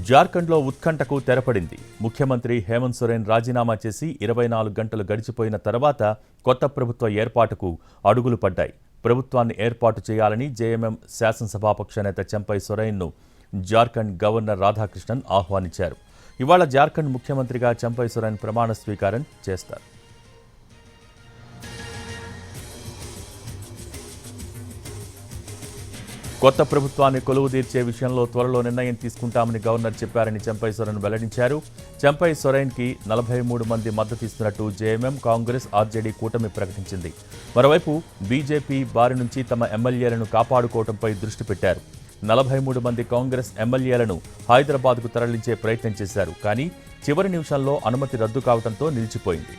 జార్ఖండ్లో ఉత్కంఠకు తెరపడింది. ముఖ్యమంత్రి హేమంత్ సోరెన్ రాజీనామా చేసి 24 గంటలు గడిచిపోయిన తర్వాత కొత్త ప్రభుత్వ ఏర్పాటుకు అడుగులు పడ్డాయి. ప్రభుత్వాన్ని ఏర్పాటు చేయాలని జేఎంఎం శాసనసభాపక్ష నేత చంపై సోరెన్ను జార్ఖండ్ గవర్నర్ రాధాకృష్ణన్ ఆహ్వానించారు. ఇవాళ జార్ఖండ్ ముఖ్యమంత్రిగా చంపై సోరెన్ ప్రమాణ స్వీకారం చేస్తారు. కొత్త ప్రభుత్వాన్ని కొలువుదీర్చే విషయంలో త్వరలో నిర్ణయం తీసుకుంటామని గవర్నర్ చెప్పారని చంపై సోరెన్ వెల్లడించారు. చంపై సోరెన్కి 43 మంది మద్దతు ఇస్తున్నట్టు జేఎంఎం, కాంగ్రెస్, ఆర్జేడీ కూటమి ప్రకటించింది. మరోవైపు బీజేపీ బారి నుంచి తమ ఎమ్మెల్యేలను కాపాడుకోవడంపై దృష్టి పెట్టారు. 43 మంది కాంగ్రెస్ ఎమ్మెల్యేలను హైదరాబాద్కు తరలించే ప్రయత్నం చేశారు. కానీ చివరి నిమిషంలో అనుమతి రద్దు కావడంతో నిలిచిపోయింది.